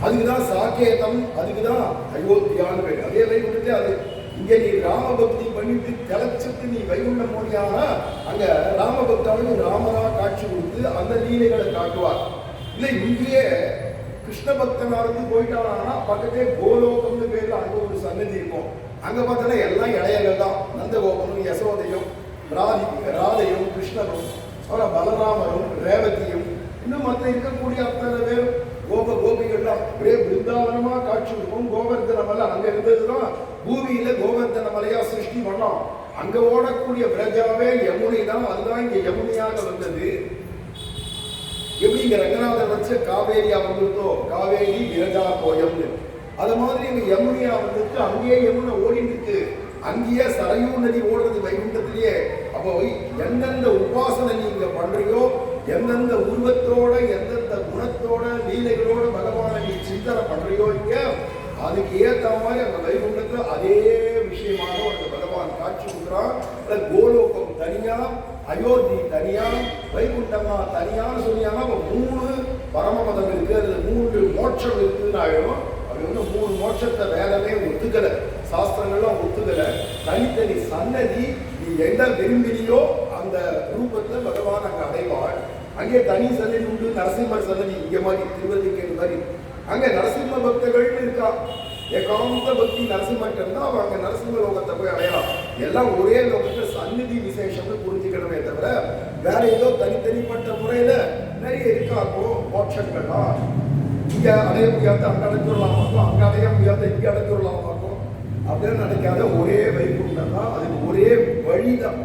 அதுக்குதான் சாக்கேதம், அதுக்குதான் அயோத்தியான்னு பேரு. அதே வைகுண்டத்தை அது இங்க நீ ராமபக்தி பண்ணிட்டு திளைச்சிட்டு நீ வைகுண்டம் போனியானா அங்க ராமபக்தாவுக்கு ராமரா காட்சி கொடுத்து அந்த லீலைகளை காட்டுவார். இல்லை இங்கேயே கிருஷ்ண பக்தனா இருந்து போயிட்டானா பக்கத்தே கோலோகம்னு பேர்ல அங்க ஒரு சன்னதி இருக்கும். அங்க பார்த்தா எல்லாம் இடையர்கள் தான். நந்தகோபனும் யசோதையும் ராதையும் கிருஷ்ணனும் அப்புறம் பலராமரும் ரேவதியும் இன்னும் மற்ற இருக்கக்கூடிய அத்தனை பேரும் கோபிகள்லாம் ஒரே பிருந்தாவனமா காட்சி இருக்கும். கோவர்தன மலை அங்க இருந்ததுதான் பூமியில கோவர்தன மலையா சிருஷ்டி பண்ணோம். அங்க ஓடக்கூடிய பிரஜாவே யமுனை தான். அதுதான் இங்க யமுனையாக வந்தது. எப்படி இங்க ரங்கநாதர் வச்ச காவேரியா வந்துருத்தோ காவேரி விரஜா கோயம்னு, அது மாதிரி இங்க யமுனையா வந்துட்டு அங்கேயே யமுனை ஓடிட்டு இருக்கு. அங்கேயே சரையூ நதி ஓடுறது வைகுண்டத்திலேயே. அப்போ எந்தெந்த உபாசனை நீங்க பண்றியோ, எந்தெந்த உருவத்தோட எந்தெந்த குணத்தோட லீலைகளோட பகவானை நீ சிந்தனை பண்றியோ இங்க, அதுக்கு ஏற்ற மாதிரி அந்த வைகுண்டத்துல அதே விஷயமாக அந்த பகவான் காட்சி கொடுக்குறான். கோலோகம் தனியா, அயோத்தி தனியா, வைகுண்டமா தனியான்னு சொன்னியானா 3 பரமபதம் இருக்கு, அதுல 3 மோட்சம் இருக்குன்னு ஆயிடும். அது வந்து 3 மோட்சத்தை வேதமே ஒத்துக்கல, சாஸ்திரங்கள்லாம் ஒத்துக்கல. தனித்தனி சன்னதி நீ எந்த விரும்பினியோ அந்த ரூபத்துல பகவான் அங்க அடைவாள். அங்கே தனி சன்னதி உண்டு, நரசிம்மர் சன்னதி இங்க மாதிரி திருவதிக்கை மாதிரி. அங்க நரசிம்ம பக்தர்கள்னு இருக்கா. ஏகாந்த பக்தி நரசிம்மர்கிட்ட இருந்தா அவன் அங்க நரசிம்ம லோகத்தை போய் அடையலாம். எல்லாம் ஒரே லோகத்துல சந்நிதி விசேஷம்னு புரிஞ்சுக்கணுமே தவிர வேற ஏதோ தனித்தனிப்பட்ட முறையில நிறைய இருக்காக்கோ மோட்சங்கள்லாம். இங்க அடைய முடியாத அங்க அடைஞ்சிடலாமாக்கும், அங்க அடைய முடியாத இங்க அடைஞ்சிடலாமாக்கும் அப்படின்னு நினைக்காத ஒரே வைகுண்டம் தான். அதுக்கு ஒரே வழிதான்.